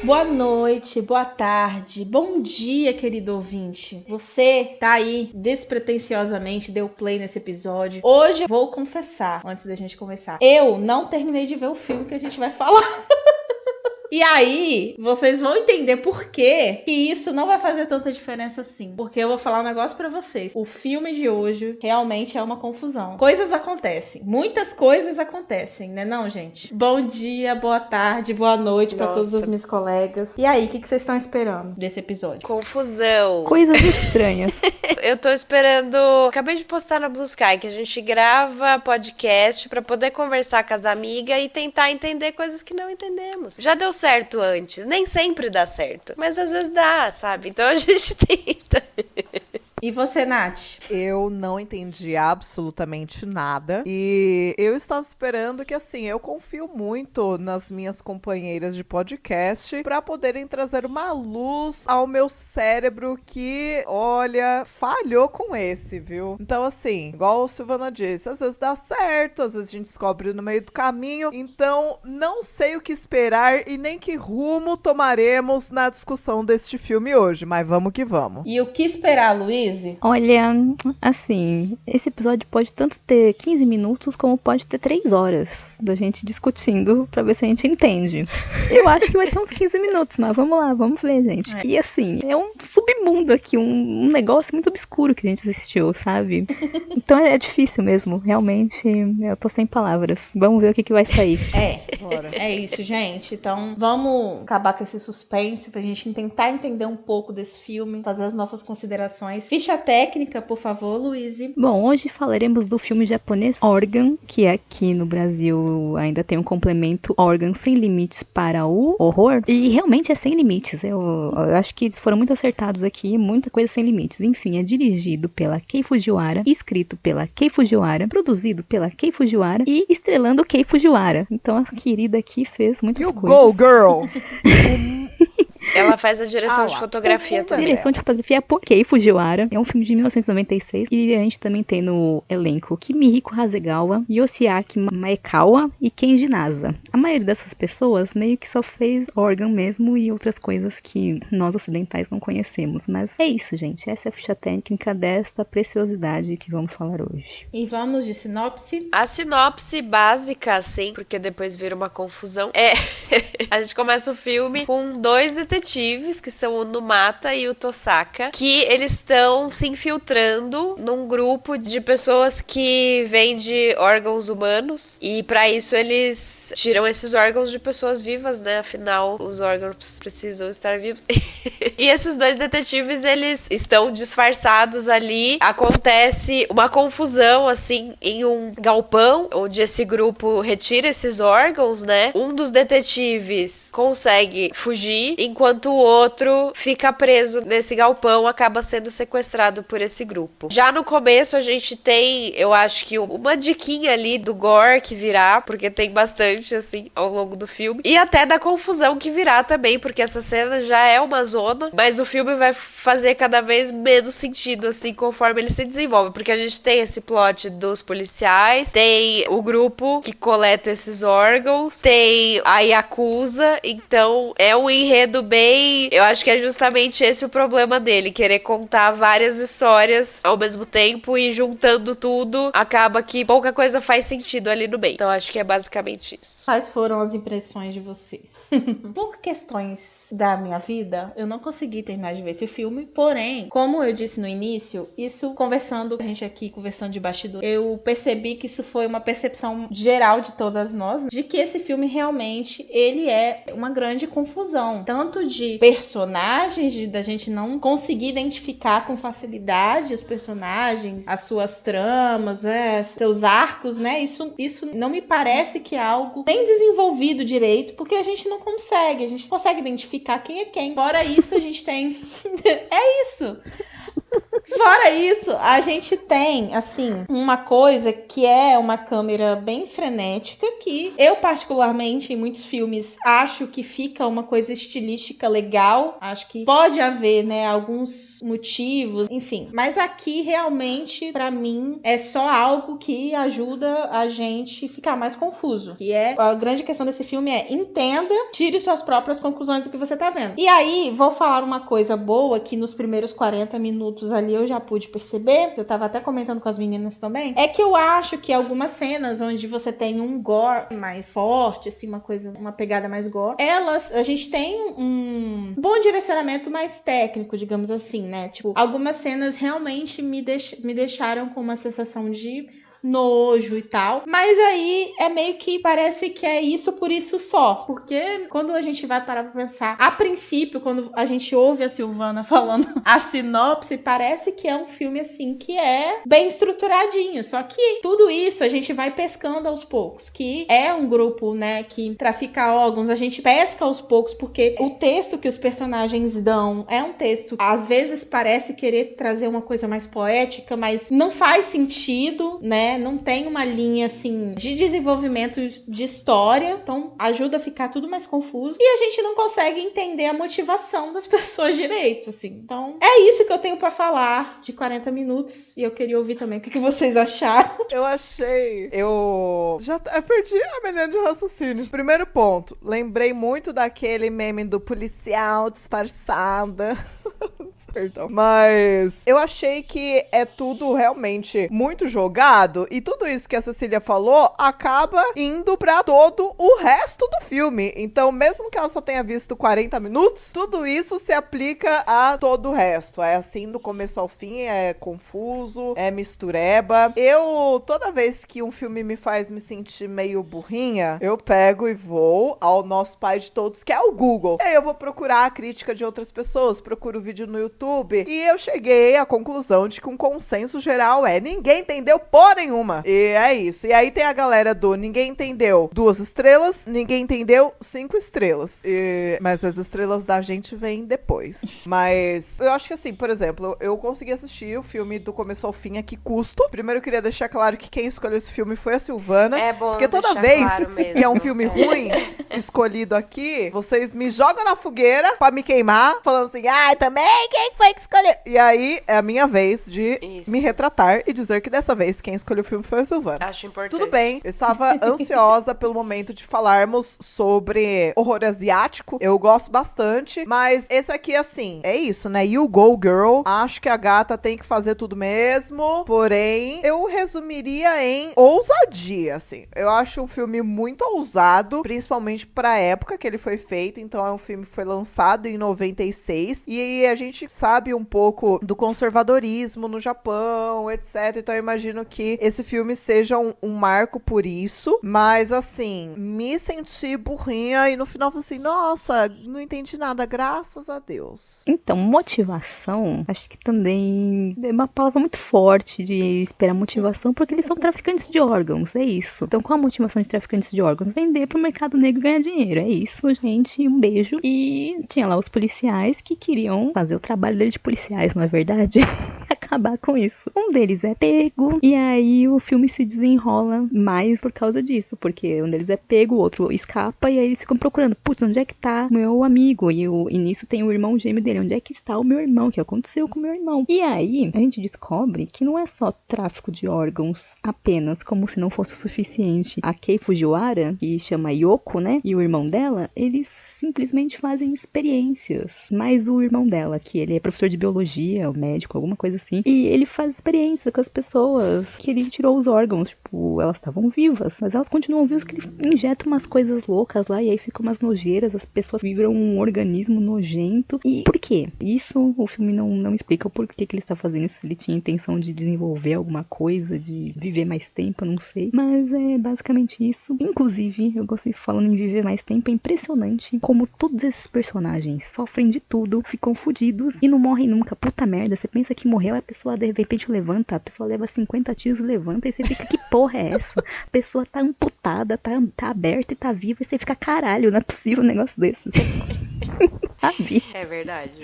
Boa noite, boa tarde, bom dia, querido ouvinte. Você tá aí despretensiosamente, deu play nesse episódio. Hoje vou confessar, antes da gente começar, eu não terminei de ver o filme que a gente vai falar. E aí, vocês vão entender por que isso não vai fazer tanta diferença assim. Porque eu vou falar um negócio pra vocês. O filme de hoje realmente é uma confusão. Coisas acontecem. Muitas coisas acontecem, né não, gente? Bom dia, boa tarde, boa noite pra todos os meus colegas. E aí, o que vocês estão esperando desse episódio? Confusão. Coisas estranhas. Eu tô esperando... Acabei de postar na Blue Sky que a gente grava podcast pra poder conversar com as amigas e tentar entender coisas que não entendemos. Já deu certo antes. Nem sempre dá certo. Mas às vezes dá, sabe? Então a gente tenta. E você, Nath? Eu não entendi absolutamente nada. E eu estava esperando que, assim, eu confio muito nas minhas companheiras de podcast para poderem trazer uma luz ao meu cérebro que, olha, falhou com esse, viu? Então, assim, igual o Silvana disse, às vezes dá certo, às vezes a gente descobre no meio do caminho. Então, não sei o que esperar e nem que rumo tomaremos na discussão deste filme hoje. Mas vamos que vamos. E o que esperar, Luiz? Olha, assim, esse episódio pode tanto ter 15 minutos como pode ter 3 horas da gente discutindo pra ver se a gente entende. Eu acho que vai ter uns 15 minutos, mas vamos lá, vamos ver, gente. E assim, é um submundo aqui, um negócio muito obscuro que a gente assistiu, sabe? Então é difícil mesmo, realmente, eu tô sem palavras. Vamos ver o que vai sair. É isso, gente. Então, vamos acabar com esse suspense pra gente tentar entender um pouco desse filme, fazer as nossas considerações. Ficha técnica, por favor, Luiz. Bom, hoje falaremos do filme japonês Organ, que aqui no Brasil ainda tem um complemento Organ Sem Limites para o Horror. E realmente é sem limites. Eu acho que eles foram muito acertados aqui, muita coisa sem limites. Enfim, é dirigido pela Kei Fujiwara, escrito pela Kei Fujiwara, produzido pela Kei Fujiwara e estrelando Kei Fujiwara. Então a querida aqui fez muitas coisas. Go, girl! Ela faz a direção de fotografia também. Direção de fotografia é por Kei Fujiwara. É um filme de 1996. E a gente também tem no elenco Kimihiko Hasegawa, Yoshiaki Maekawa e Kenji Nasa. A maioria dessas pessoas meio que só fez Organ mesmo e outras coisas que nós ocidentais não conhecemos. Mas é isso, gente. Essa é a ficha técnica desta preciosidade que vamos falar hoje. E vamos de sinopse? A sinopse básica, assim, porque depois vira uma confusão, a gente começa o filme com 2 detetives, que são o Numata e o Tosaka, que eles estão se infiltrando num grupo de pessoas que vendem órgãos humanos, e pra isso eles tiram esses órgãos de pessoas vivas, né? Afinal, os órgãos precisam estar vivos. E esses 2 detetives, eles estão disfarçados ali. Acontece uma confusão, assim, em um galpão, onde esse grupo retira esses órgãos, né? Um dos detetives consegue fugir, enquanto o outro fica preso nesse galpão, acaba sendo sequestrado por esse grupo. Já no começo a gente tem, eu acho que uma diquinha ali do gore que virá, porque tem bastante, assim, ao longo do filme, e até da confusão que virá também, porque essa cena já é uma zona, mas o filme vai fazer cada vez menos sentido, assim, conforme ele se desenvolve, porque a gente tem esse plot dos policiais, tem o grupo que coleta esses órgãos, tem a Yakuza, então é um enredo bem... Eu acho que é justamente esse o problema dele, querer contar várias histórias ao mesmo tempo e juntando tudo, acaba que pouca coisa faz sentido ali no meio. Então acho que é basicamente isso. Quais foram as impressões de vocês? Por questões da minha vida, eu não consegui terminar de ver esse filme, porém, como eu disse no início, isso conversando, a gente aqui conversando de bastidor, eu percebi que isso foi uma percepção geral de todas nós, de que esse filme realmente, ele é uma grande confusão, tanto de personagens, da gente não conseguir identificar com facilidade os personagens, as suas tramas, seus arcos, né? Isso não me parece que é algo nem desenvolvido direito, porque a gente não consegue identificar quem é quem. Fora isso, a gente tem... É isso! Fora isso, a gente tem, assim, uma coisa que é uma câmera bem frenética, que eu, particularmente, em muitos filmes, acho que fica uma coisa estilística legal. Acho que pode haver, né, alguns motivos, enfim. Mas aqui, realmente, pra mim, é só algo que ajuda a gente ficar mais confuso. Que é, a grande questão desse filme é, entenda, tire suas próprias conclusões do que você tá vendo. E aí, vou falar uma coisa boa, que nos primeiros 40 minutos ali eu já pude perceber, eu tava até comentando com as meninas também, é que eu acho que algumas cenas onde você tem um gore mais forte, assim, uma pegada mais gore, a gente tem um bom direcionamento mais técnico, digamos assim, né? Tipo, algumas cenas realmente me deixaram com uma sensação de nojo e tal, mas aí é meio que parece que é isso por isso só, porque quando a gente vai parar pra pensar, a princípio, quando a gente ouve a Silvana falando a sinopse, parece que é um filme assim, que é bem estruturadinho, só que tudo isso a gente vai pescando aos poucos, que é um grupo, né, que trafica órgãos, a gente pesca aos poucos, porque o texto que os personagens dão é um texto, às vezes parece querer trazer uma coisa mais poética, mas não faz sentido, né? Não tem uma linha, assim, de desenvolvimento de história, então ajuda a ficar tudo mais confuso, e a gente não consegue entender a motivação das pessoas direito, assim. Então, é isso que eu tenho pra falar de 40 minutos, e eu queria ouvir também o que vocês acharam. Eu perdi a menina de raciocínio. Primeiro ponto, lembrei muito daquele meme do policial disfarçada. Perdão. Mas eu achei que é tudo realmente muito jogado, e tudo isso que a Cecília falou acaba indo pra todo o resto do filme. Então, mesmo que ela só tenha visto 40 minutos, tudo isso se aplica a todo o resto. É assim do começo ao fim, é confuso, é mistureba. Toda vez que um filme me faz me sentir meio burrinha, eu pego e vou ao nosso pai de todos, que é o Google. E aí eu vou procurar a crítica de outras pessoas, procuro vídeo no YouTube, e eu cheguei à conclusão de que um consenso geral é: ninguém entendeu porra nenhuma. E é isso. E aí tem a galera do ninguém entendeu 2 estrelas, ninguém entendeu 5 estrelas. Mas as estrelas da gente vêm depois. Mas eu acho que assim, por exemplo, eu consegui assistir o filme do começo ao fim a que custo. Primeiro eu queria deixar claro que quem escolheu esse filme foi a Silvana. É bom, porque toda vez que é um filme ruim escolhido aqui, vocês me jogam na fogueira pra me queimar, falando assim: também quem foi que escolheu? E aí é a minha vez de me retratar e dizer que dessa vez quem escolheu o filme foi a Silvana. Acho importante. Tudo bem, eu estava ansiosa pelo momento de falarmos sobre horror asiático. Eu gosto bastante, mas esse aqui, assim, é isso, né? You go, girl. Acho que a gata tem que fazer tudo mesmo, porém, eu resumiria em ousadia, assim. Eu acho um filme muito ousado, principalmente pra época que ele foi feito. Então é um filme que foi lançado em 96, e a gente sabe um pouco do conservadorismo no Japão, etc. Então eu imagino que esse filme seja um marco por isso, mas assim, me senti burrinha e no final falei assim: nossa, não entendi nada, graças a Deus. Então, motivação, acho que também é uma palavra muito forte de esperar motivação, porque eles são traficantes de órgãos, é isso. Então, qual a motivação de traficantes de órgãos? Vender pro mercado negro e ganhar dinheiro, é isso, gente, um beijo. E tinha lá os policiais que queriam fazer o trabalho deles de policiais, não é verdade? Acabar com isso. Um deles é pego, e aí o filme se desenrola mais por causa disso, porque um deles é pego, o outro escapa, e aí eles ficam procurando: putz, onde é que tá o meu amigo? E nisso tem o irmão gêmeo dele: onde é que está o meu irmão? O que aconteceu com o meu irmão? E aí a gente descobre que não é só tráfico de órgãos apenas, como se não fosse o suficiente. A Kei Fujiwara, que chama Yoko, né, e o irmão dela, eles simplesmente fazem experiências. Mas o irmão dela, que ele é professor de biologia, médico, alguma coisa assim, e ele faz experiência com as pessoas que ele tirou os órgãos. Tipo, elas estavam vivas, mas elas continuam vivas, que ele injeta umas coisas loucas lá, e aí ficam umas nojeiras, as pessoas viram um organismo nojento. E por quê? Isso o filme não explica o porquê que ele está fazendo isso. Se ele tinha intenção de desenvolver alguma coisa, de viver mais tempo, eu não sei. Mas é basicamente isso. Inclusive, eu gostei, falando em viver mais tempo, é impressionante como todos esses personagens sofrem de tudo, ficam fodidos e não morrem nunca. Puta merda, você pensa que morreu, a pessoa de repente levanta, a pessoa leva 50 tiros e levanta, e você fica: que porra é essa? A pessoa tá amputada, tá aberta e tá viva, e você fica: caralho, não é possível um negócio desse. sabe? É verdade.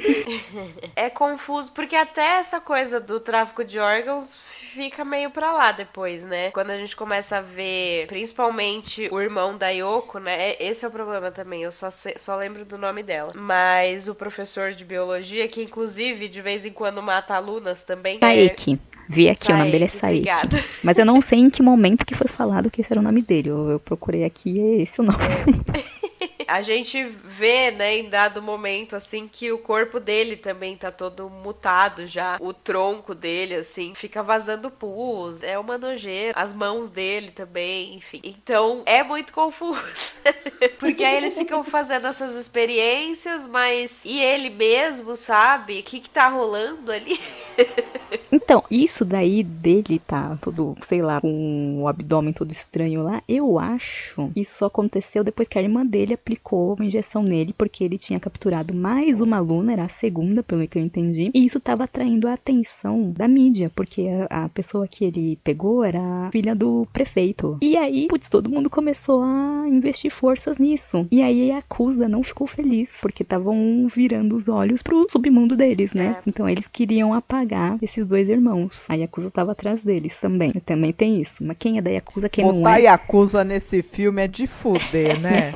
É confuso, porque até essa coisa do tráfico de órgãos fica meio pra lá depois, né? Quando a gente começa a ver, principalmente o irmão da Yoko, né? Esse é o problema também, eu só lembro do nome dela. Mas o professor de biologia, que inclusive de vez em quando mata alunas também. Saeki. Vi aqui, o nome dele é Saeki. Obrigada. Mas eu não sei em que momento que foi falado que esse era o nome dele. Eu procurei aqui e é esse o nome. A gente vê, né, em dado momento, assim, que o corpo dele também tá todo mutado já. O tronco dele, assim, fica vazando pus. É uma nojeira. As mãos dele também, enfim. Então, é muito confuso. Porque aí eles ficam fazendo essas experiências, mas... E ele mesmo, sabe? O que tá rolando ali? Então, isso daí dele tá todo, sei lá, com o abdômen todo estranho lá, eu acho que isso só aconteceu depois que a irmã dele aplicou uma injeção nele, porque ele tinha capturado mais uma aluna, era a segunda, pelo que eu entendi, e isso tava atraindo a atenção da mídia, porque a pessoa que ele pegou era a filha do prefeito. E aí, putz, todo mundo começou a investir forças nisso. E aí a Yakuza não ficou feliz, porque estavam virando os olhos pro submundo deles, né? Então eles queriam apagar esses dois irmãos. A Yakuza tava atrás deles também. Também tem isso. Mas quem é da Yakuza, quem não é... Botar Yakuza nesse filme é de fuder, né?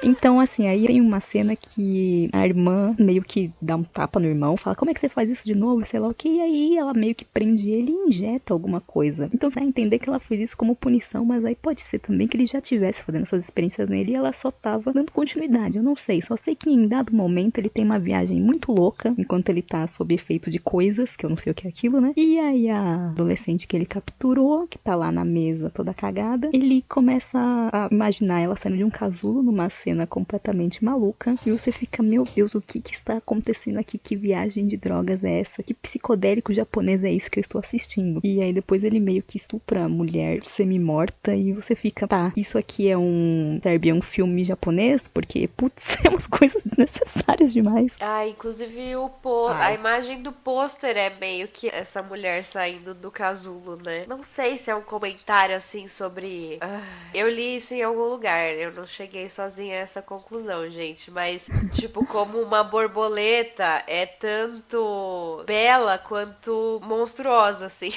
Então, assim, aí tem uma cena que a irmã meio que dá um tapa no irmão, fala, como é que você faz isso de novo? Sei lá o que. E aí ela meio que prende ele e injeta alguma coisa. Então vai entender que ela fez isso como punição, mas aí pode ser também que ele já tivesse fazendo essas experiências nele e ela só tava dando continuidade. Eu não sei. Só sei que em dado momento ele tem uma viagem muito louca, enquanto ele tá sob efeito de coisas, que eu não sei o que é aquilo, né? E aí a adolescente que ele capturou, que tá lá na mesa toda cagada, ele começa a imaginar ela saindo de um casulo numa cena completamente maluca, e você fica, meu Deus, o que está acontecendo aqui? Que viagem de drogas é essa? Que psicodélico japonês é isso que eu estou assistindo? E aí depois ele meio que estupra a mulher semi-morta e você fica, tá, isso aqui serve um filme japonês? Porque, putz, é umas coisas desnecessárias demais. Ah, inclusive a imagem do pôster é meio que essa mulher saindo do casulo, né? Não sei se é um comentário assim sobre... eu li isso em algum lugar, eu não cheguei sozinha a essa conclusão, gente, mas tipo, como uma borboleta é tanto bela quanto monstruosa, assim.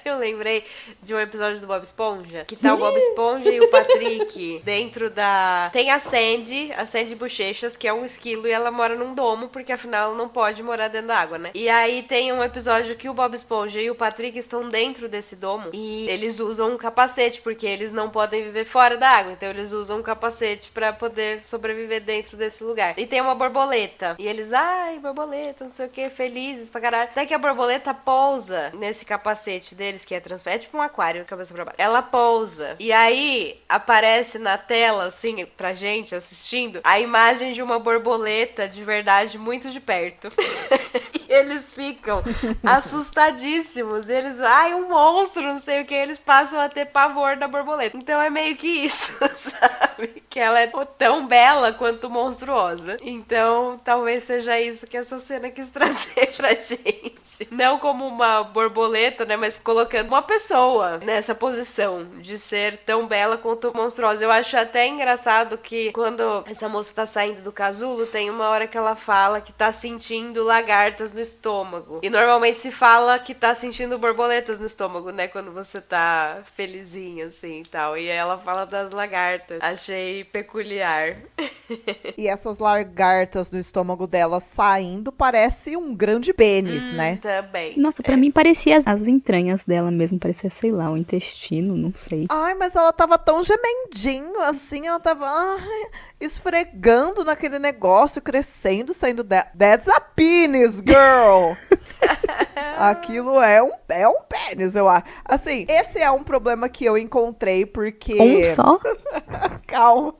Eu lembrei de um episódio do Bob Esponja, que tá o Bob Esponja e o Patrick dentro da... Tem a Sandy Bochechas, que é um esquilo, e ela mora num domo, porque afinal ela não pode morar dentro da água, né? E aí tem um episódio que o Bob Esponja e o Patrick estão dentro desse domo, e eles usam um capacete, porque eles não podem viver fora da água, então eles usam um capacete pra poder sobreviver dentro desse lugar. E tem uma borboleta, e eles, ai, borboleta, não sei o que, felizes pra caralho. Até que a borboleta pousa nesse capacete deles, que é transparente, é tipo um aquário, cabeça pra baixo. Ela pousa, e aí aparece na tela, assim, pra gente assistindo, a imagem de uma borboleta de verdade muito de perto. E eles ficam assustadíssimos. E eles, ai, um monstro, não sei o que. Eles passam a ter pavor da borboleta. Então é meio que isso, sabe? Que ela é tão bela quanto monstruosa. Então talvez seja isso que essa cena quis trazer pra gente. Não como uma borboleta, né? Mas colocando uma pessoa nessa posição de ser tão bela quanto monstruosa. Eu acho até engraçado que quando essa moça tá saindo do casulo, tem uma hora que ela fala que tá sentindo lagartas no estômago. E normalmente se fala que tá sentindo borboletas no estômago, né? Quando você tá felizinho, assim, e tal. E ela fala das lagartas. Achei peculiar. E essas lagartas no estômago dela saindo parece um grande pênis, né? Também. Nossa, pra mim parecia as entranhas dela mesmo, parecia, sei lá, o intestino, não sei. Ai, mas ela tava tão gemendinho, assim, ela tava esfregando naquele negócio, crescendo, saindo dela. That's a penis, girl! Aquilo é um pênis, eu acho. Assim, esse é um problema que eu encontrei, porque... Um só? Calma.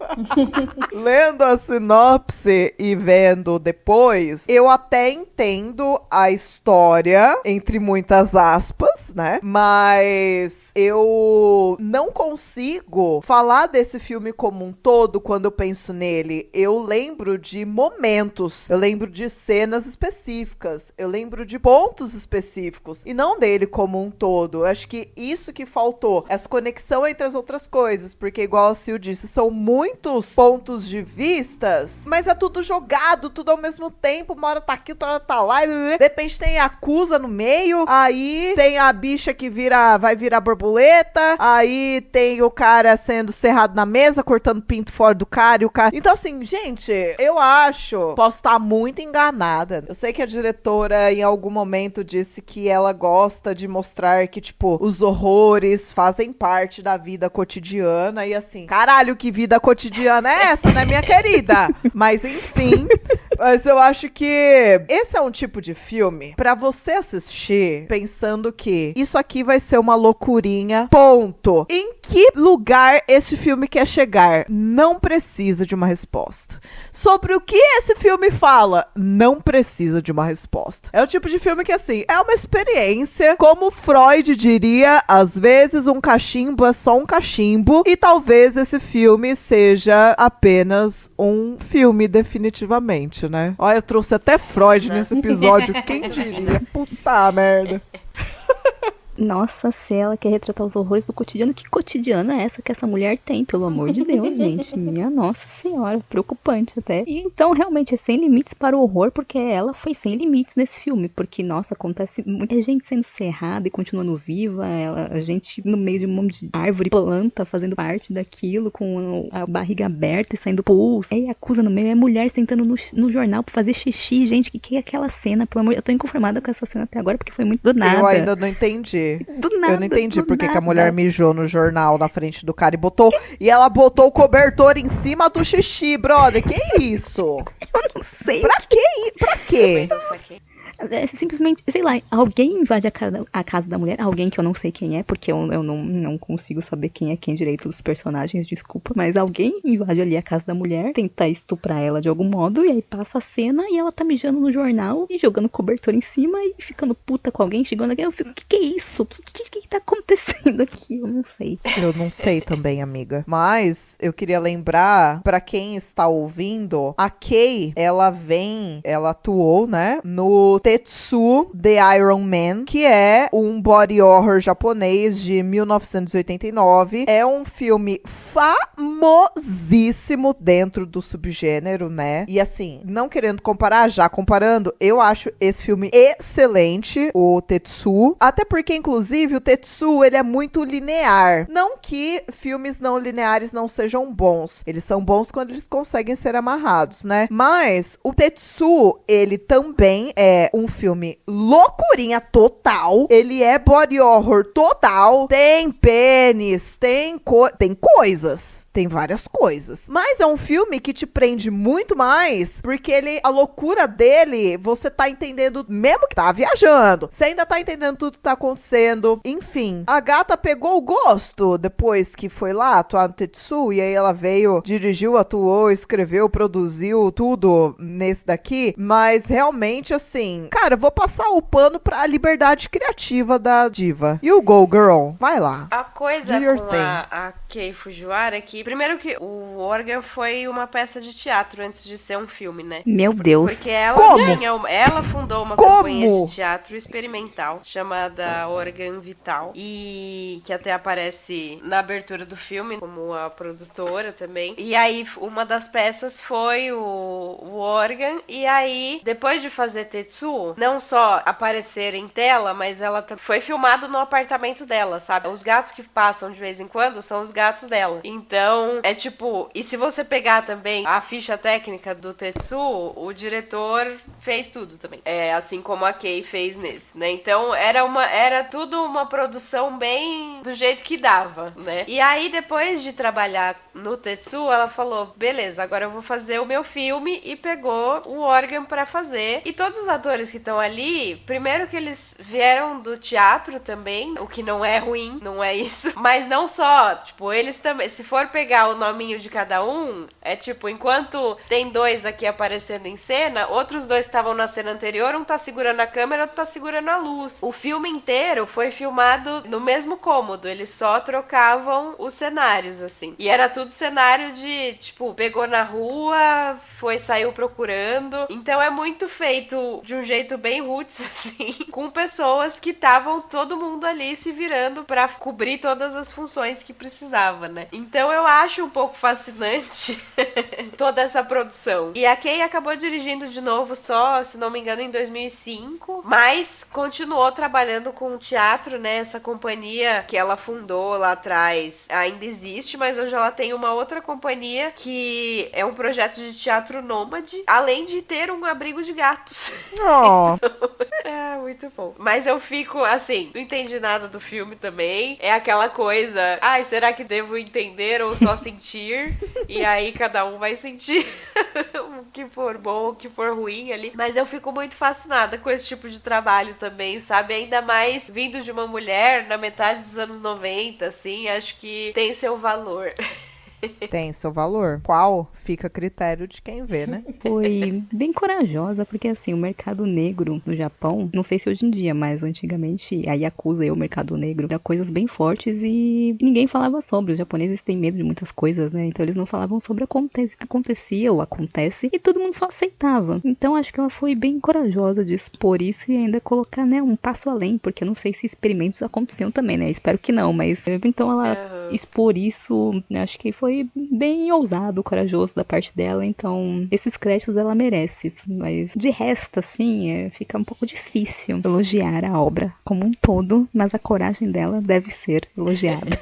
Lendo a sinopse e vendo depois, eu até entendo a história, entre muitas aspas, né? Mas eu não consigo falar desse filme como um todo quando eu penso nele. Eu lembro de momentos, eu lembro de cenas específicas, eu lembro de pontos específicos, e não dele como um todo. Eu acho que isso que faltou, essa conexão entre as outras coisas, porque igual a Sil disse, são muitos pontos de vistas, mas é tudo jogado, tudo ao mesmo tempo, uma hora tá aqui, outra hora tá lá, de repente tem a Yakuza no meio, aí tem a bicha que vai virar borboleta, aí tem o cara sendo cerrado na mesa, cortando pinto fora do cara, e o cara... Então assim, gente, eu acho, posso estar muito enganada, eu sei que a diretora em algum momento disse que ela gosta de mostrar que, tipo, os horrores fazem parte da vida cotidiana, e assim, caralho, que vida cotidiana é essa, né, minha querida? Mas enfim, mas eu acho que esse é um tipo de filme pra você assistir pensando que isso aqui vai ser uma loucurinha, ponto. Em que lugar esse filme quer chegar? Não precisa de uma resposta. Sobre o que esse filme fala? Não precisa de uma resposta. É o tipo de filme que, assim, é uma experiência, como Freud diria, às vezes um cachimbo é só um cachimbo, e talvez esse filme seja apenas um filme, definitivamente, né? Olha, eu trouxe até Freud nesse episódio, quem diria? Puta merda. Nossa, se ela quer retratar os horrores do cotidiano, que cotidiano é essa que essa mulher tem, pelo amor de Deus, gente? Minha nossa senhora, preocupante até. E então, realmente, é sem limites para o horror, porque ela foi sem limites nesse filme, porque, nossa, acontece muita gente sendo serrada e continuando viva, a gente no meio de um monte de árvore, planta, fazendo parte daquilo, com a barriga aberta e saindo pulso. Aí acusa no meio, é mulher sentando no jornal pra fazer xixi, gente, que é aquela cena, pelo amor, eu tô inconformada com essa cena até agora, porque foi muito do nada. Eu ainda não entendi. Do nada, eu não entendi porque nada. que a mulher mijou no jornal na frente do cara e ela botou o cobertor em cima do xixi, brother. Que isso? Eu não sei. Pra quê? Pra quê? Simplesmente, sei lá, alguém invade a casa da mulher, alguém que eu não sei quem é, porque eu não consigo saber quem é quem direito dos personagens, desculpa, mas alguém invade ali a casa da mulher, tenta estuprar ela de algum modo, e aí passa a cena e ela tá mijando no jornal e jogando cobertor em cima e ficando puta com alguém, chegando aqui, eu fico, que é isso? O que tá acontecendo aqui? Eu não sei. Eu não sei também, amiga. Mas eu queria lembrar, pra quem está ouvindo, a Kei, ela atuou, né, no Tetsu The Iron Man, que é um body horror japonês de 1989. É um filme famosíssimo dentro do subgênero, né? E assim, não querendo comparar, já comparando, eu acho esse filme excelente, o Tetsu. Até porque, inclusive, o Tetsu, ele é muito linear. Não que filmes não lineares não sejam bons. Eles são bons quando eles conseguem ser amarrados, né? Mas o Tetsu, ele também é um filme loucurinha total. Ele é body horror total. Tem pênis, tem coisas. Tem várias coisas. Mas é um filme que te prende muito mais, porque a loucura dele, você tá entendendo, mesmo que tá viajando, você ainda tá entendendo tudo que tá acontecendo. Enfim, a gata pegou o gosto depois que foi lá atuar no Tetsu, e aí ela veio, dirigiu, atuou, escreveu, produziu tudo nesse daqui. Mas realmente, assim, cara, vou passar o pano pra liberdade criativa da diva. E o Go Girl, vai lá. A coisa Do your com thing. a Kei Fujiwara é que, primeiro que o Organ foi uma peça de teatro antes de ser um filme, né? Meu Deus. Porque ela ela fundou uma companhia de teatro experimental chamada Organ Vital, e que até aparece na abertura do filme como a produtora também. E aí uma das peças foi o Organ, e aí depois de fazer Tetsu, não só aparecer em tela, mas ela foi filmado no apartamento dela, sabe? Os gatos que passam de vez em quando são os gatos dela. Então, é tipo... E se você pegar também a ficha técnica do Tetsu, o diretor fez tudo também. É, assim como a Kei fez nesse, né? Então, era tudo uma produção bem do jeito que dava, né? E aí, depois de trabalhar no Tetsu, ela falou, beleza, agora eu vou fazer o meu filme, e pegou o Organ pra fazer. E todos os atores que estão ali, primeiro que eles vieram do teatro também, o que não é ruim, não é isso. Mas não só, tipo, eles também, se for pegar o nominho de cada um, é tipo, enquanto tem dois aqui aparecendo em cena, outros dois estavam na cena anterior, um tá segurando a câmera, outro tá segurando a luz. O filme inteiro foi filmado no mesmo cômodo, eles só trocavam os cenários, assim. E era tudo cenário de, tipo, pegou na rua, saiu procurando. Então é muito feito de um jeito bem roots, assim, com pessoas que estavam todo mundo ali se virando pra cobrir todas as funções que precisava, né? Então eu acho um pouco fascinante toda essa produção. E a Kay acabou dirigindo de novo só, se não me engano, em 2005, mas continuou trabalhando com teatro, né? Essa companhia que ela fundou lá atrás ainda existe, mas hoje ela tem uma outra companhia que é um projeto de teatro nômade, além de ter um abrigo de gatos. Oh. É, muito bom. Mas eu fico, assim, não entendi nada do filme também. É aquela coisa, ai, será que devo entender ou só sentir? E aí cada um vai sentir o que for bom, o que for ruim ali. Mas eu fico muito fascinada com esse tipo de trabalho também, sabe? Ainda mais vindo de uma mulher na metade dos anos 90, assim, acho que tem seu valor. Tem seu valor. Qual fica a critério de quem vê, né? Foi bem corajosa, porque assim, o mercado negro no Japão, não sei se hoje em dia, mas antigamente a Yakuza e o mercado negro eram coisas bem fortes e ninguém falava sobre. Os japoneses têm medo de muitas coisas, né? Então eles não falavam sobre acontecia ou acontece e todo mundo só aceitava. Então acho que ela foi bem corajosa de expor isso e ainda colocar, né, um passo além, porque eu não sei se experimentos aconteciam também, né? Espero que não, mas então ela expor isso, acho que foi bem ousado, corajoso da parte dela, então esses créditos ela merece, mas de resto, assim, fica um pouco difícil elogiar a obra como um todo, mas a coragem dela deve ser elogiada.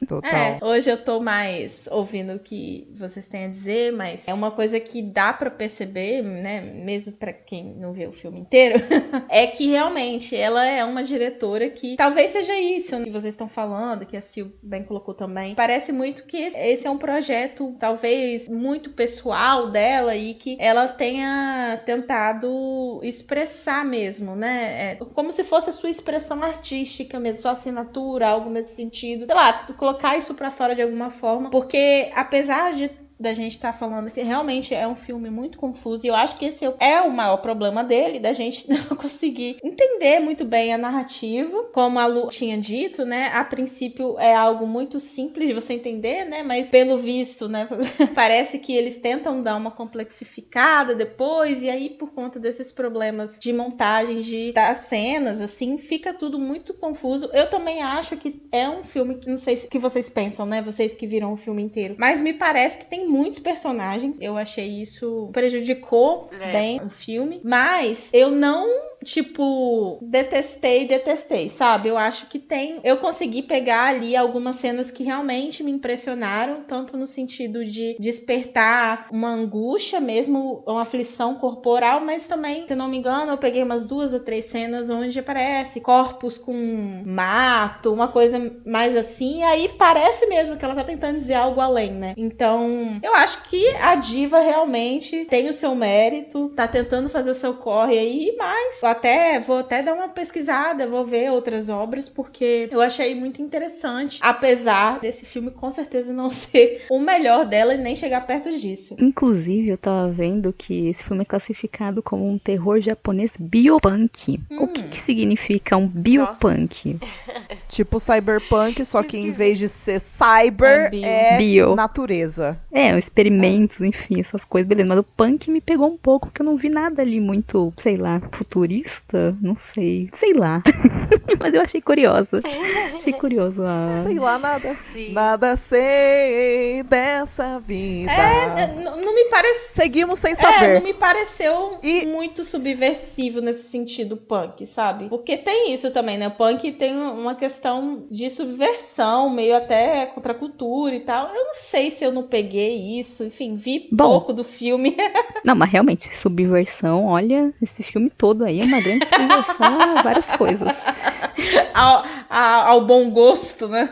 Total. Hoje eu tô mais ouvindo o que vocês têm a dizer, mas é uma coisa que dá pra perceber, né, mesmo pra quem não vê o filme inteiro, é que realmente ela é uma diretora que talvez seja isso que vocês estão falando, que a Sil bem colocou também. Parece muito que esse é um projeto talvez muito pessoal dela e que ela tenha tentado expressar mesmo, né? Como se fosse a sua expressão artística mesmo, sua assinatura, algo nesse sentido. Sei lá, colocar isso pra fora de alguma forma, porque apesar da gente estar falando que realmente é um filme muito confuso, e eu acho que esse é o maior problema dele, da gente não conseguir entender muito bem a narrativa, como a Lu tinha dito, né, a princípio é algo muito simples de você entender, né, mas pelo visto, né, parece que eles tentam dar uma complexificada depois, e aí por conta desses problemas de montagem das cenas, assim, fica tudo muito confuso. Eu também acho que é um filme, não sei o que vocês pensam, né, vocês que viram o filme inteiro, mas me parece que tem muitos personagens. Eu achei isso prejudicou bem o filme. Mas eu não, tipo, detestei, sabe? Eu acho que eu consegui pegar ali algumas cenas que realmente me impressionaram, tanto no sentido de despertar uma angústia mesmo, uma aflição corporal, mas também, se não me engano, eu peguei umas 2 ou 3 cenas onde aparece corpos com mato, uma coisa mais assim, e aí parece mesmo que ela tá tentando dizer algo além, né? Então, eu acho que a diva realmente tem o seu mérito, tá tentando fazer o seu corre aí, mas vou até dar uma pesquisada, vou ver outras obras, porque eu achei muito interessante, apesar desse filme com certeza não ser o melhor dela e nem chegar perto disso. Inclusive, eu tava vendo que esse filme é classificado como um terror japonês biopunk. O que significa um biopunk? Tipo cyberpunk, só que em vez de ser cyber, é bio. Natureza. Experimentos, enfim, essas coisas, beleza. Mas o punk me pegou um pouco, porque eu não vi nada ali muito, sei lá, futurista, não sei lá. Mas eu achei curiosa. Achei curioso Sei lá, nada. Sim. Nada sei dessa vida. Não me parece... Seguimos sem saber. Não me pareceu muito subversivo nesse sentido punk, sabe? Porque tem isso também, né? O punk tem uma questão de subversão, meio até contra a cultura e tal. Eu não sei se eu não peguei isso, enfim, vi pouco do filme. Não, mas realmente, subversão, olha, esse filme todo aí é uma grande subversão a várias coisas. Ao bom gosto, né?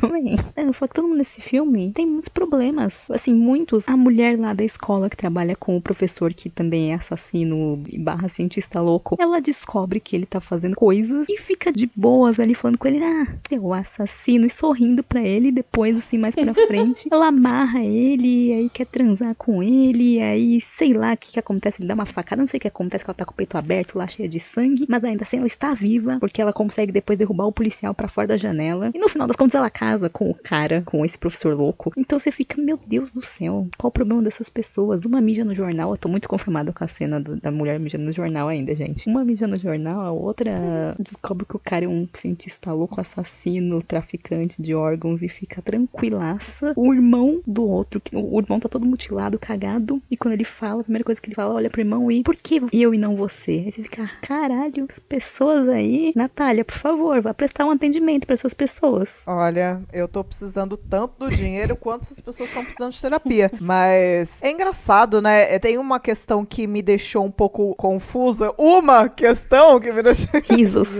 Também. Eu falo que todo mundo nesse filme tem muitos problemas. Assim, muitos. A mulher lá da escola que trabalha com o professor, que também é assassino / cientista louco, ela descobre que ele tá fazendo coisas e fica de boas ali falando com ele, seu assassino, e sorrindo pra ele. E depois, assim, mais pra frente, ela amarra ele, e aí quer transar com ele, e aí, sei lá o que acontece, ele dá uma facada, não sei o que acontece, que ela tá com o peito aberto lá, cheia de sangue, mas ainda assim ela está viva, porque ela consegue depois derrubar o policial pra fora da janela. E no final das das contas ela casa com o cara, com esse professor louco. Então você fica, meu Deus do céu, qual o problema dessas pessoas? Uma mija no jornal, eu tô muito confirmada com a cena da mulher mijando no jornal ainda, gente. Uma mija no jornal, a outra descobre que o cara é um cientista louco, assassino, traficante de órgãos e fica tranquilaça. O irmão do outro, o irmão tá todo mutilado, cagado, e quando ele fala, a primeira coisa que ele fala, olha pro irmão e por que eu e não você? Aí você fica, caralho, as pessoas aí, Natália, por favor, vá prestar um atendimento pra essas pessoas. Olha, eu tô precisando tanto do dinheiro quanto essas pessoas estão precisando de terapia. Mas é engraçado, né? Tem uma questão que me deixou um pouco confusa. Uma questão que me deixou... Risos.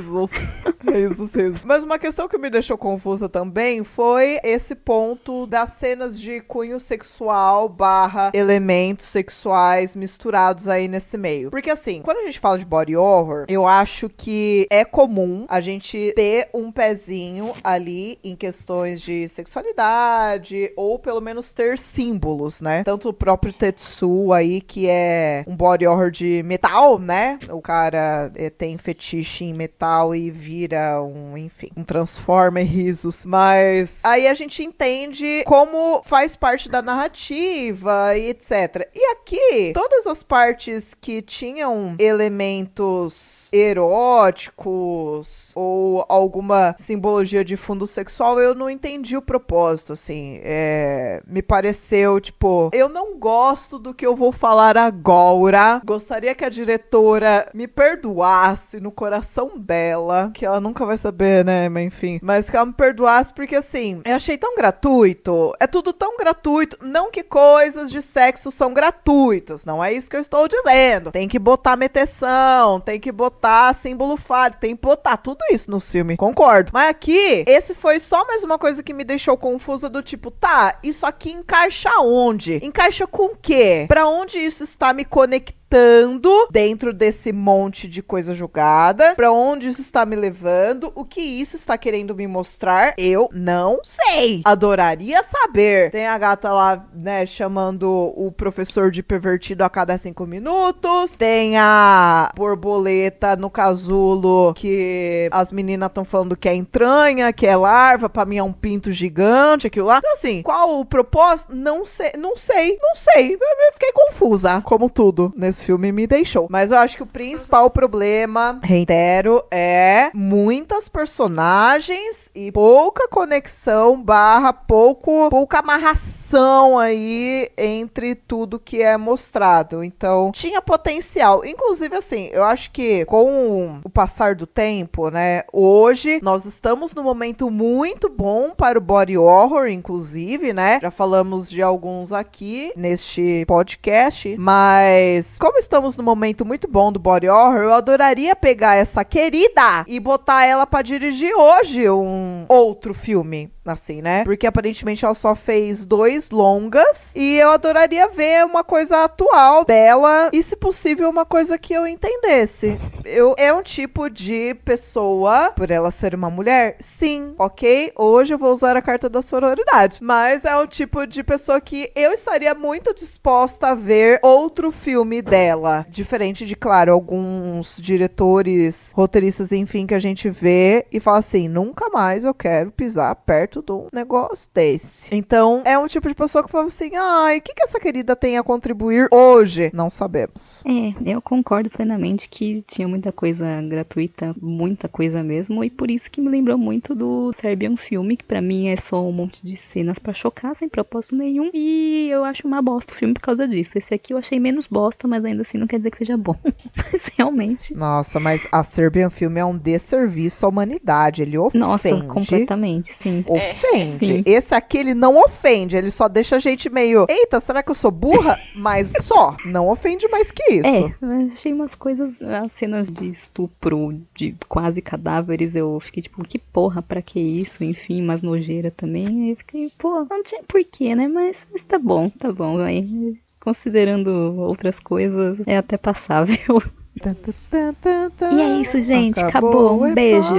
Mas uma questão que me deixou confusa também foi esse ponto das cenas de cunho sexual / elementos sexuais misturados aí nesse meio. Porque assim, quando a gente fala de body horror, eu acho que é comum a gente ter um pezinho ali em questões de sexualidade, ou pelo menos ter símbolos, né? Tanto o próprio Tetsu aí, que é um body horror de metal, né? O cara tem fetiche em metal e vira um Transformer risos. Mas aí a gente entende como faz parte da narrativa e etc. E aqui, todas as partes que tinham elementos eróticos ou alguma simbologia de fundo sexual, eu não entendi o propósito, assim. Me pareceu, tipo, eu não gosto do que eu vou falar agora. Gostaria que a diretora me perdoasse no coração dela, que ela nunca vai saber, né, mas enfim. Mas que ela me perdoasse porque, assim, eu achei tão gratuito. É tudo tão gratuito. Não que coisas de sexo são gratuitas, não é isso que eu estou dizendo. Tem que botar meteção, tem que botar símbolo fálico, tem que botar tudo isso no filme, concordo. Mas aqui, esse foi só mais uma coisa que me deixou confusa do tipo, tá, isso aqui encaixa onde? Encaixa com o quê? Pra onde isso está me conectando dentro desse monte de coisa jogada? Pra onde isso está me levando? O que isso está querendo me mostrar? Eu não sei. Adoraria saber. Tem a gata lá, né, chamando o professor de pervertido a cada 5 minutos. Tem a borboleta no casulo que as meninas estão falando que é entranha, que é larva, pra mim é um pinto gigante, aquilo lá. Então assim, qual o propósito? Não sei. Eu fiquei confusa, como tudo nesse filme me deixou. Mas eu acho que o principal problema, reitero, é muitas personagens e pouca conexão / pouca amarração aí entre tudo que é mostrado. Então, tinha potencial. Inclusive, assim, eu acho que com o passar do tempo, né, hoje nós estamos num momento muito bom para o body horror, inclusive, né? Já falamos de alguns aqui neste podcast, mas como estamos num momento muito bom do body horror, eu adoraria pegar essa querida e botar ela pra dirigir hoje um outro filme, assim, né? Porque aparentemente ela só fez 2 longas e eu adoraria ver uma coisa atual dela e, se possível, uma coisa que eu entendesse. É um tipo de pessoa, por ela ser uma mulher, sim, ok? Hoje eu vou usar a carta da sororidade, mas é um tipo de pessoa que eu estaria muito disposta a ver outro filme dela. Diferente de, claro, alguns diretores, roteiristas, enfim, que a gente vê e fala assim, nunca mais eu quero pisar perto de um negócio desse. Então, é um tipo de pessoa que fala assim, ai, o que essa querida tem a contribuir hoje? Não sabemos. Eu concordo plenamente que tinha muita coisa gratuita, muita coisa mesmo, e por isso que me lembrou muito do Serbian Filme, que pra mim é só um monte de cenas pra chocar, sem propósito nenhum, e eu acho uma bosta o filme por causa disso. Esse aqui eu achei menos bosta, mas ainda assim não quer dizer que seja bom. Mas realmente... Nossa, mas a Serbian Filme é um desserviço à humanidade, ele ofende. Nossa, completamente, sim. Ofende. Sim. Esse aqui, ele não ofende, ele só deixa a gente meio, eita, será que eu sou burra? Mas só, não ofende mais que isso. Eu achei umas coisas, as cenas de estupro, de quase cadáveres, eu fiquei tipo, que porra, pra que isso? Enfim, umas nojeira também, aí eu fiquei, pô, não tinha porquê, né? Mas tá bom, vai. Considerando outras coisas, é até passável. E é isso, gente. Acabou. Um beijo.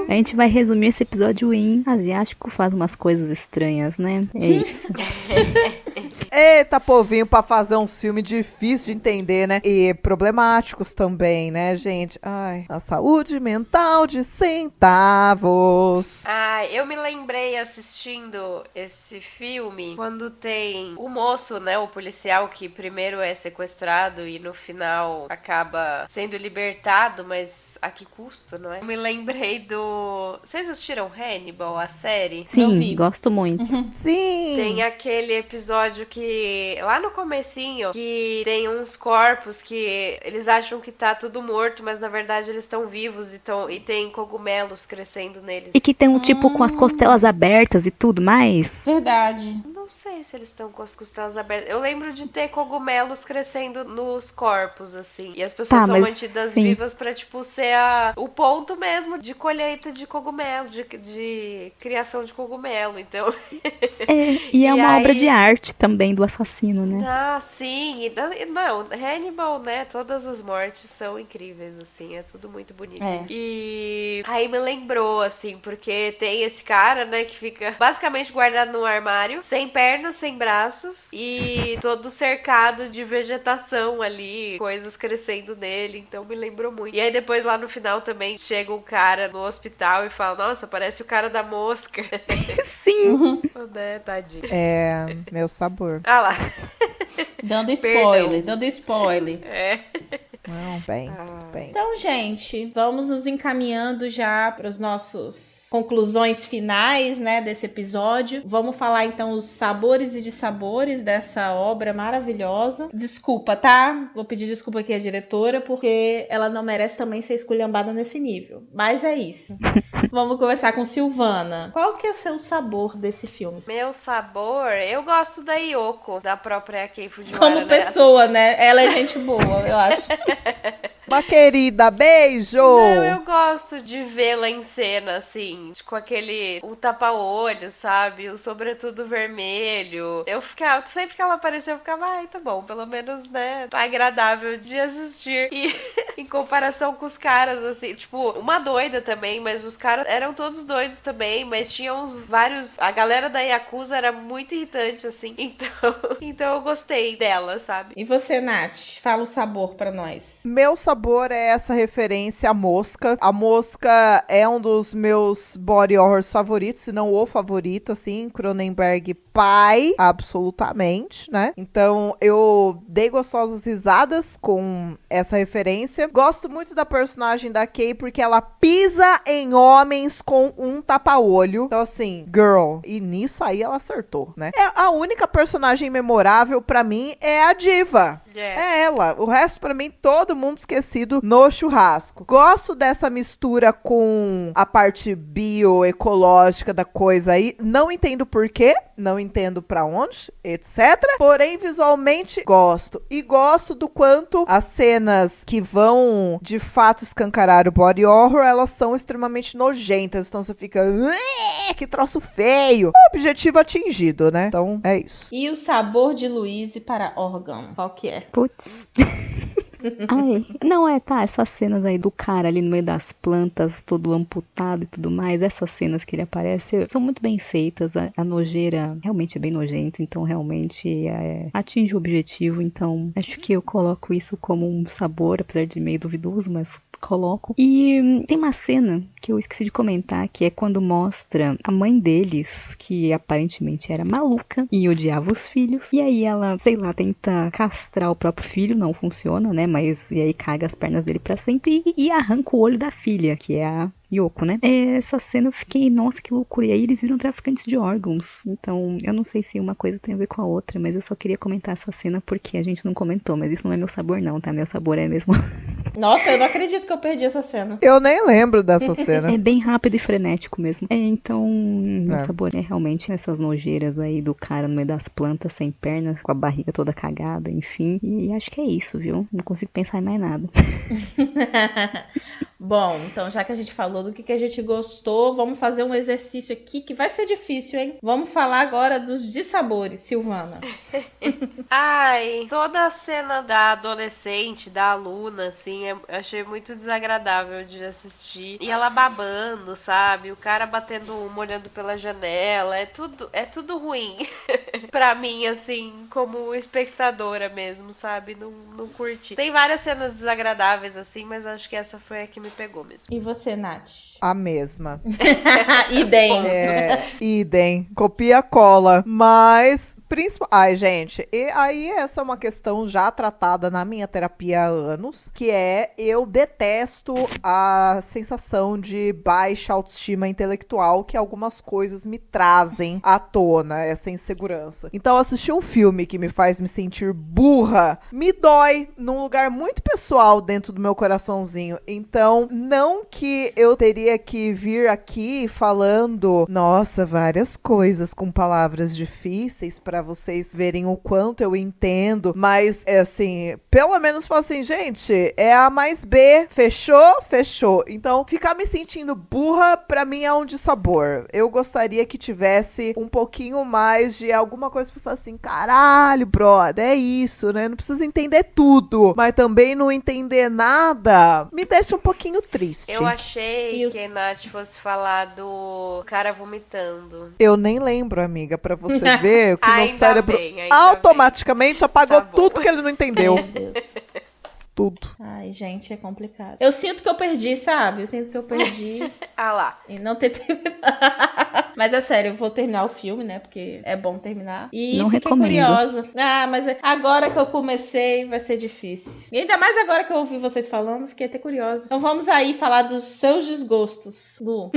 A gente vai resumir esse episódio em asiático faz umas coisas estranhas, né? É isso. Eita, povinho, pra fazer um filme difícil de entender, né? E problemáticos também, né, gente? Ai, a saúde mental de centavos. Eu me lembrei assistindo esse filme quando tem o moço, né, o policial que primeiro é sequestrado e no final acaba sendo libertado, mas a que custo, não é? Eu me lembrei do... Vocês assistiram Hannibal, a série? Sim, gosto muito. Sim. Tem aquele episódio que, lá no comecinho, que tem uns corpos que eles acham que tá tudo morto, mas na verdade eles estão vivos e tem cogumelos crescendo neles. E que tem um tipo com as costelas abertas e tudo mais. Verdade. Não sei se eles estão com as costelas abertas. Eu lembro de ter cogumelos crescendo nos corpos, assim. E as pessoas são mantidas vivas pra, tipo, ser o ponto mesmo de colheita de cogumelo, de criação de cogumelo. Então... E é uma obra de arte também do assassino, né? Ah, sim. Não, Hannibal, né? Todas as mortes são incríveis, assim. É tudo muito bonito. E aí me lembrou, assim, porque tem esse cara, né, que fica basicamente guardado num armário, sem pernas, sem braços e todo cercado de vegetação ali, coisas crescendo nele, então me lembrou muito. E aí depois lá no final também chega um cara no hospital e fala, nossa, parece o cara da mosca. Sim. Né, tadinho. É, meu sabor. Ah lá. Dando spoiler, dando spoiler. Não, bem. Então, gente, vamos nos encaminhando já para os nossos conclusões finais, né, desse episódio. Vamos falar, então, os sabores e dissabores dessa obra maravilhosa. Desculpa, tá? Vou pedir desculpa aqui à diretora, porque ela não merece também ser esculhambada nesse nível. Mas é isso. Vamos começar com Silvana. Qual que é o seu sabor desse filme? Meu sabor? Eu gosto da Yoko, da própria Kei Fujiwara. Como pessoa, né? Ela é gente boa, eu acho. Uma querida, beijo! Não, eu gosto de vê-la em cena, assim, com aquele, o tapa-olho, sabe? O sobretudo vermelho. Eu ficava, sempre que ela apareceu, eu ficava, ai, tá bom, pelo menos, né, tá agradável de assistir. E em comparação com os caras, assim, tipo, uma doida também, mas os caras eram todos doidos também, mas tinham vários, a galera da Yakuza era muito irritante, assim, então eu gostei dela, sabe? E você, Nath? Fala o sabor pra nós. Meu sabor é essa referência à mosca. A mosca é um dos meus body horrors favoritos, se não o favorito, assim, Cronenberg pai, absolutamente, né? Então, eu dei gostosas risadas com essa referência. Gosto muito da personagem da Kay, porque ela pisa em homens com um tapa-olho. Então, assim, girl. E nisso aí ela acertou, né? A única personagem memorável pra mim é a diva. É ela. O resto, pra mim, todo mundo esquecido no churrasco. Gosto dessa mistura com a parte bioecológica da coisa aí. Não entendo por quê. Não entendo pra onde, etc. Porém, visualmente, gosto. E gosto do quanto as cenas que vão, de fato, escancarar o body horror, elas são extremamente nojentas. Então, você fica... Que troço feio. Objetivo atingido, né? Então, é isso. E o sabor de Louise para órgão? Qual que é? Putz. Ai, não, essas cenas aí do cara ali no meio das plantas, todo amputado e tudo mais, essas cenas que ele aparece são muito bem feitas, a nojeira realmente é bem nojenta, então realmente atinge o objetivo, então acho que eu coloco isso como um sabor, apesar de meio duvidoso, mas coloco. E tem uma cena que eu esqueci de comentar, que é quando mostra a mãe deles, que aparentemente era maluca e odiava os filhos, e aí ela, sei lá, tenta castrar o próprio filho, não funciona, né, mas e aí caga as pernas dele pra sempre e arranca o olho da filha, que é a Yoko, né? Essa cena eu fiquei, nossa, que loucura. E aí eles viram traficantes de órgãos. Então, eu não sei se uma coisa tem a ver com a outra, mas eu só queria comentar essa cena porque a gente não comentou. Mas isso não é meu sabor, não, tá? Meu sabor é mesmo. Nossa, eu não acredito que eu perdi essa cena. Eu nem lembro dessa cena. É bem rápido e frenético mesmo. Então, meu sabor é realmente essas nojeiras aí do cara no meio das plantas, sem pernas, com a barriga toda cagada, enfim. E acho que é isso, viu? Não consigo pensar em mais nada. Bom, então já que a gente falou do que a gente gostou, vamos fazer um exercício aqui que vai ser difícil, hein? Vamos falar agora dos dissabores, Silvana. Ai, toda a cena da adolescente, da aluna, assim, eu achei muito desagradável de assistir. E ela babando, sabe? O cara batendo uma, olhando pela janela. É tudo ruim. Pra mim, assim, como espectadora mesmo, sabe? Não curti. Tem várias cenas desagradáveis, assim, mas acho que essa foi a que me pegou mesmo. E você, Nath? A mesma. Idem. Idem. Copia cola. Mas, ai, gente, e aí essa é uma questão já tratada na minha terapia há anos, que é eu detesto a sensação de baixa autoestima intelectual que algumas coisas me trazem à tona, essa insegurança. Então, assistir um filme que me faz me sentir burra me dói num lugar muito pessoal dentro do meu coraçãozinho. Então, não que eu teria que vir aqui falando, nossa, várias coisas com palavras difíceis pra vocês verem o quanto eu entendo, mas, assim, pelo menos falar assim, gente, é A mais B, fechou? Fechou. Então, ficar me sentindo burra, pra mim, é um dissabor. Eu gostaria que tivesse um pouquinho mais de alguma coisa pra falar assim, caralho, brother, é isso, né? Não precisa entender tudo, mas também não entender nada me deixa um pouquinho triste. Eu achei que a Nath fosse falar do cara vomitando. Eu nem lembro, amiga, pra você ver que meu Ainda cérebro bem. automaticamente apagou Tá bom. tudo que ele não entendeu. Meu Deus. Tudo. Ai, gente, é complicado. Eu sinto que eu perdi, sabe? Eu sinto que eu perdi Ah lá. e não ter terminado. Mas é sério, eu vou terminar o filme, né? Porque é bom terminar. E Não fiquei recomendo. curiosa. Ah, mas agora que eu comecei, vai ser difícil. E ainda mais agora que eu ouvi vocês falando, fiquei até curiosa. Então vamos aí falar dos seus desgostos, Lu.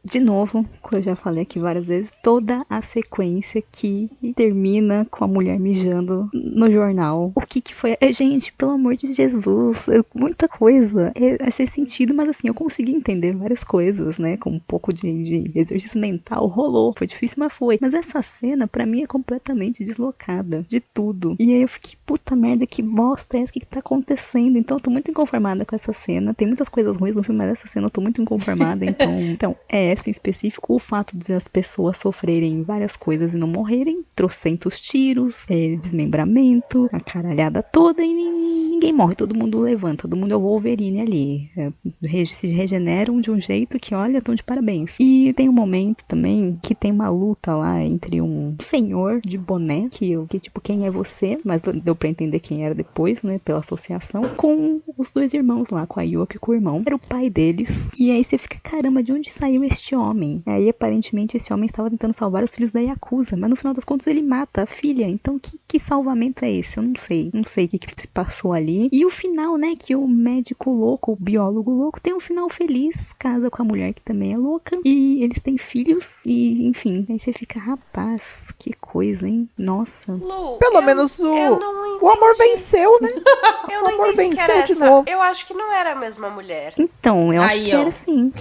De novo, como eu já falei aqui várias vezes, toda a sequência que termina com a mulher mijando no jornal. O que foi? Gente, pelo amor de Jesus, muita coisa. É sem sentido, mas assim, eu consegui entender várias coisas, né? Com um pouco de exercício mental, rolou. Foi difícil, mas foi. Mas essa cena, pra mim, é completamente deslocada de tudo. E aí eu fiquei, puta merda, que bosta é essa? O que tá acontecendo? Então eu tô muito inconformada com essa cena. Tem muitas coisas ruins no filme, mas essa cena eu tô muito inconformada. Então essa em específico, o fato de as pessoas sofrerem várias coisas e não morrerem, trocentos tiros, desmembramento, a caralhada toda e ninguém morre, todo mundo levanta, todo mundo é o Wolverine ali, se regeneram de um jeito que, olha, estão de parabéns. E tem um momento também que tem uma luta lá entre um senhor de boné, que tipo, quem é você? Mas deu pra entender quem era depois, né, pela associação, com os dois irmãos lá, com a Yoko e com o irmão, era o pai deles, e aí você fica, caramba, de onde saiu este homem? Aí aparentemente esse homem estava tentando salvar os filhos da Yakuza, mas no final das contas ele mata a filha, então que salvamento é esse? Eu não sei o que se passou ali. E o final, né, que o médico louco, o biólogo louco, tem um final feliz, casa com a mulher que também é louca, e eles têm filhos, e enfim, aí você fica, rapaz, que coisa, hein? Nossa. Lu, Pelo menos o amor venceu, né? Eu O não amor entendi que venceu era de essa. novo. Eu acho que não era a mesma mulher. Então, eu acho Aí, que ó. era assim.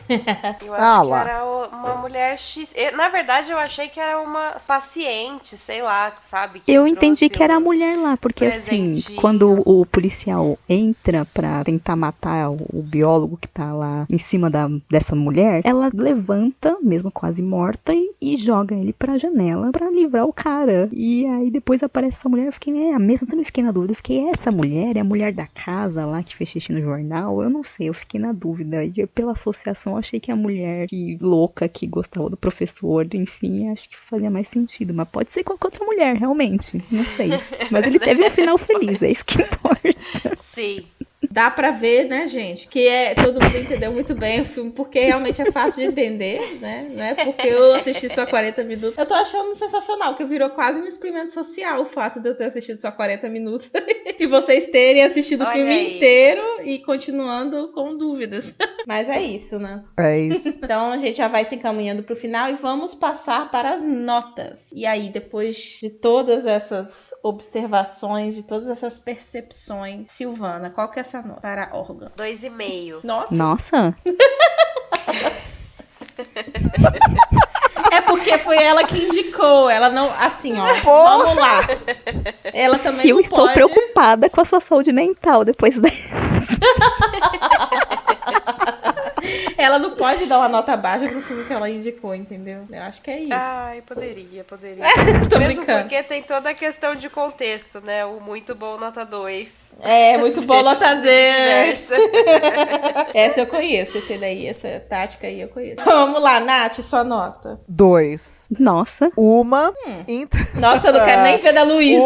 Eu acho que lá. era uma mulher X. Na verdade, eu achei que era uma paciente, sei lá, sabe? Que Eu entendi trouxe que era a um mulher lá, porque assim, presentinho. quando o policial entra pra tentar matar o biólogo que tá lá em cima dessa mulher, ela levanta, mesmo quase morta, e joga ele pra janela pra livrar o cara. E aí depois aparece essa mulher, eu fiquei, a mesma, também fiquei na dúvida. Eu fiquei, essa mulher é a mulher da casa lá que fez xixi no jornal? Eu não sei, eu fiquei na dúvida. E pela associação, eu achei que a mulher louca que gostava do professor, enfim, acho que fazia mais sentido. Mas pode ser qualquer outra mulher, realmente. Não sei. Mas ele teve um final feliz, é isso que importa. Sim. Dá pra ver, né, gente, que todo mundo entendeu muito bem o filme, porque realmente é fácil de entender, né? Não é porque eu assisti só 40 minutos. Eu tô achando sensacional, que virou quase um experimento social o fato de eu ter assistido só 40 minutos e vocês terem assistido o Olha filme aí. inteiro e continuando com dúvidas. Mas é isso, né? É isso. Então a gente já vai se encaminhando pro final e vamos passar para as notas. E aí, depois de todas essas observações, de todas essas percepções, Silvana, qual que é essa nota para órgão? 2,5. Nossa! Nossa, É porque foi ela que indicou. Ela não, assim, ó, Porra! vamos lá. Ela também se eu não estou pode... preocupada com a sua saúde mental depois dessa. Ela não pode dar uma nota baixa pro filme que ela indicou, entendeu? Eu acho que é isso. Ai, poderia. Tô Mesmo brincando. porque tem toda a questão de contexto, né? O muito bom nota 2. É, muito bom nota Z. Vice-versa. Essa eu conheço, essa tática aí eu conheço. Vamos lá, Nath, sua nota. 2. Nossa. Uma. Nossa, eu não quero nem ver da Luísa.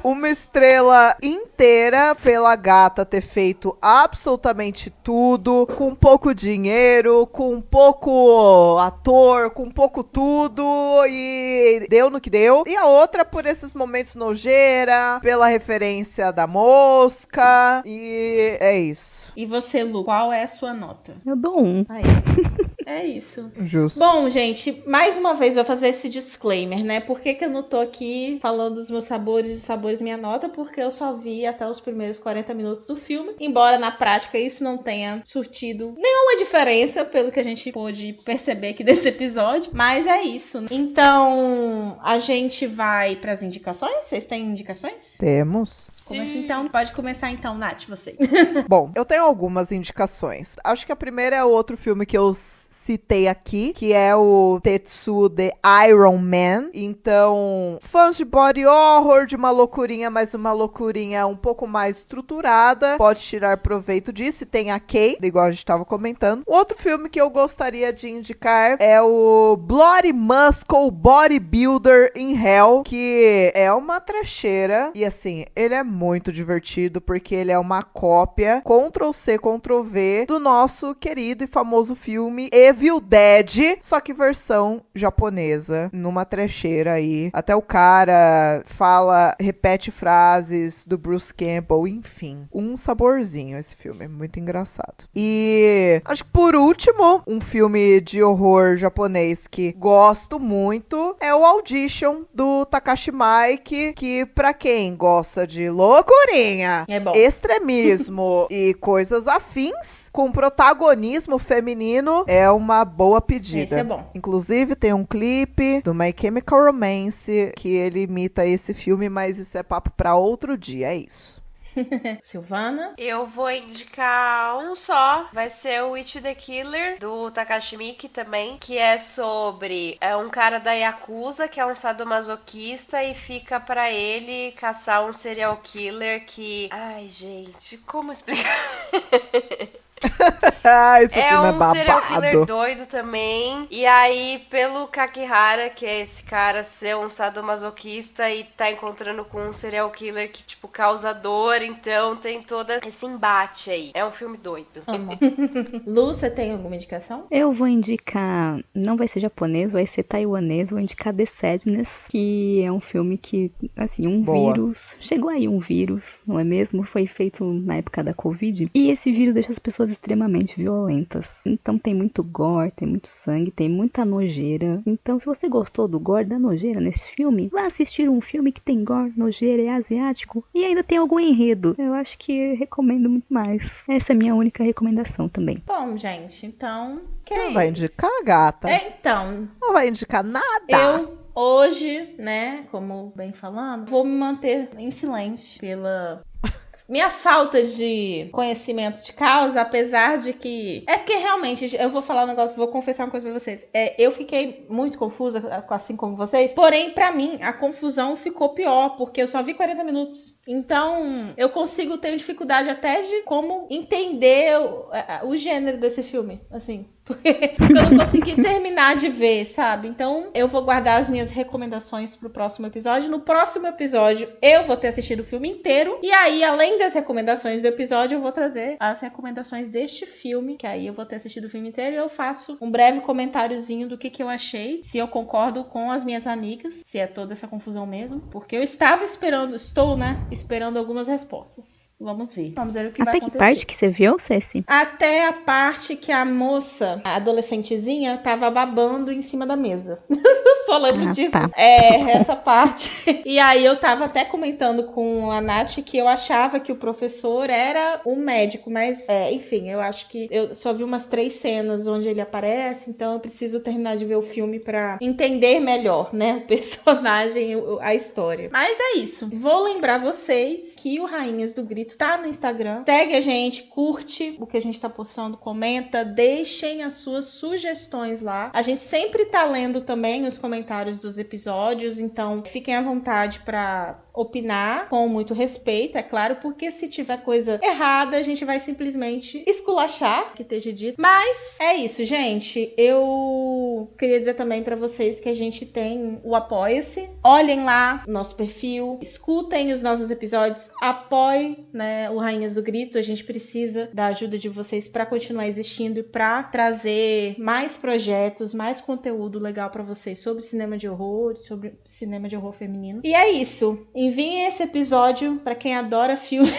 Uma estrela inteira pela gata ter feito absolutamente tudo, com pouco dinheiro, com pouco ator, com pouco tudo, e deu no que deu. E a outra por esses momentos nojeira, pela referência da mosca, e é isso. E você, Lu, qual é a sua nota? Eu dou 1. Aí. É isso. Justo. Bom, gente, mais uma vez eu vou fazer esse disclaimer, né? Por que eu não tô aqui falando dos meus sabores minha nota? Porque eu só vi até os primeiros 40 minutos do filme. Embora na prática isso não tenha surtido nenhuma diferença, pelo que a gente pôde perceber aqui desse episódio. Mas é isso. Então, a gente vai pras indicações? Vocês têm indicações? Temos. Começa então. Pode começar então, Nath, você. Bom, eu tenho algumas indicações. Acho que a primeira é outro filme que eu citei aqui, que é o Tetsuo The Iron Man. Então, fãs de body horror, de uma loucurinha, mas uma loucurinha um pouco mais estruturada, pode tirar proveito disso. E tem a Kay, igual a gente estava comentando. Outro filme que eu gostaria de indicar é o Bloody Muscle Bodybuilder in Hell, que é uma trecheira. E assim, ele é muito divertido, porque ele é uma cópia, Ctrl-C, Ctrl-V, do nosso querido e famoso filme Evil Dead, só que versão japonesa, numa trecheira aí. Até o cara repete frases do Bruce Campbell, enfim. Um saborzinho esse filme, é muito engraçado. E acho que por último, um filme de horror japonês que gosto muito é o Audition, do Takashi Miike, que pra quem gosta de loucurinha, É bom. extremismo e coisas afins, com protagonismo feminino, é uma boa pedida. Esse é bom. Inclusive, tem um clipe do My Chemical Romance que ele imita esse filme, mas isso é papo pra outro dia, é isso. Silvana? Eu vou indicar um só. Vai ser o It the Killer, do Takashi Miike também, que é sobre um cara da Yakuza, que é um sadomasoquista, e fica pra ele caçar um serial killer que... Ai, gente, como explicar? Esse filme é babado. Serial killer doido também. E aí, pelo Kakihara, que é esse cara ser um sadomasoquista e tá encontrando com um serial killer que, tipo, causa dor. Então, tem todo esse embate aí. É um filme doido. Amo. Lu, você tem alguma indicação? Eu vou indicar, não vai ser japonês, vai ser taiwanês, vou indicar The Sadness, que é um filme que, assim, vírus, chegou aí um vírus, não é mesmo? Foi feito na época da Covid, e esse vírus deixa as pessoas extremamente violentas. Então tem muito gore, tem muito sangue, tem muita nojeira. Então se você gostou do gore, da nojeira nesse filme, vá assistir um filme que tem gore, nojeira, é asiático e ainda tem algum enredo. Eu acho que eu recomendo muito mais. Essa é a minha única recomendação também. Bom, gente, então... Você não vai indicar, gata? Então... Não vai indicar nada? Eu... Hoje, né, como bem falando, vou me manter em silêncio pela minha falta de conhecimento de causa, apesar de que... É porque realmente, eu vou falar um negócio, vou confessar uma coisa pra vocês. Eu fiquei muito confusa, assim como vocês. Porém, pra mim, a confusão ficou pior, porque eu só vi 40 minutos. Então, eu consigo ter dificuldade até de como entender o gênero desse filme, assim. Porque eu não consegui terminar de ver, sabe? Então, eu vou guardar as minhas recomendações pro próximo episódio. No próximo episódio, eu vou ter assistido o filme inteiro. E aí, além das recomendações do episódio, eu vou trazer as recomendações deste filme. Que aí eu vou ter assistido o filme inteiro e eu faço um breve comentáriozinho do que eu achei. Se eu concordo com as minhas amigas. Se é toda essa confusão mesmo. Porque eu estava esperando algumas respostas. Vamos ver. Vamos ver o que vai acontecer. Até que parte que você viu, Ceci? Até a parte que a moça a adolescentezinha tava babando em cima da mesa. Só lembro disso. Tá. Essa parte. E aí eu tava até comentando com a Nath que eu achava que o professor era um médico, mas enfim, eu acho que eu só vi umas 3 cenas onde ele aparece, então eu preciso terminar de ver o filme pra entender melhor, né, o personagem, a história. Mas é isso. Vou lembrar vocês que o Rainhas do Grito tá no Instagram. Segue a gente, curte o que a gente tá postando, comenta, deixem as suas sugestões lá. A gente sempre tá lendo também os comentários dos episódios, então fiquem à vontade pra opinar com muito respeito, é claro, porque se tiver coisa errada, a gente vai simplesmente esculachar, que esteja dito. Mas é isso, gente. Eu queria dizer também pra vocês que a gente tem o Apoia-se. Olhem lá o nosso perfil, escutem os nossos episódios, apoiem, né, o Rainhas do Grito. A gente precisa da ajuda de vocês pra continuar existindo e pra trazer mais projetos, mais conteúdo legal pra vocês sobre cinema de horror, sobre cinema de horror feminino. E é isso. Enviem esse episódio pra quem adora filme,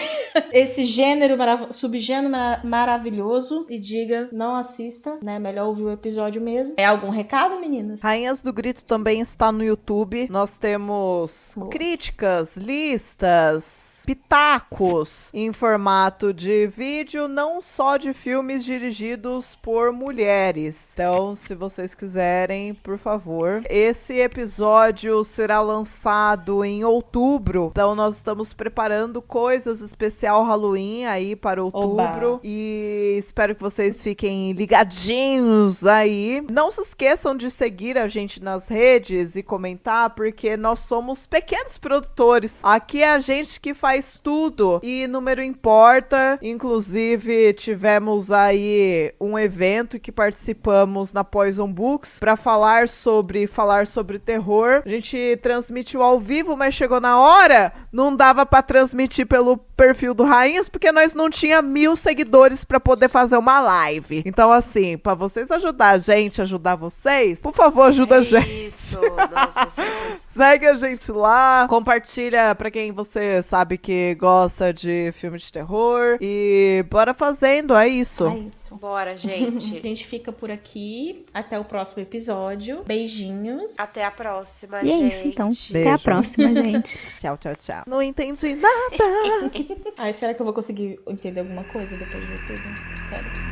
esse gênero, subgênero maravilhoso, e diga, não assista, né? Melhor ouvir o episódio mesmo. É algum recado, meninas? Rainhas do Grito também está no YouTube. Nós temos críticas, listas, pitacos em formato de vídeo, não só de filmes dirigidos por mulheres. Então, se vocês quiserem, por favor. Esse episódio será lançado em outubro. Então, nós estamos preparando coisas especial Halloween aí para outubro. Oba. E espero que vocês fiquem ligadinhos aí. Não se esqueçam de seguir a gente nas redes e comentar, porque nós somos pequenos produtores. Aqui é a gente que faz tudo e número importa. Inclusive, tivemos aí um evento que participamos na Poison Books para falar sobre terror. A gente transmitiu ao vivo, mas chegou na hora, não dava para transmitir pelo perfil do Rainhas, porque nós não tinha 1000 seguidores para poder fazer uma live. Então, assim, para vocês ajudar a gente, ajudar vocês, por favor, ajuda a gente. Isso, nossa, Segue a gente lá, compartilha pra quem você sabe que gosta de filme de terror e bora fazendo, é isso. É isso. Bora, gente. A gente fica por aqui. Até o próximo episódio. Beijinhos. Até a próxima, E é gente. isso, então. Até Beijo. a próxima, gente. Tchau, tchau, tchau. Não entendi nada. Ai, será que eu vou conseguir entender alguma coisa depois de ver tudo? Quero.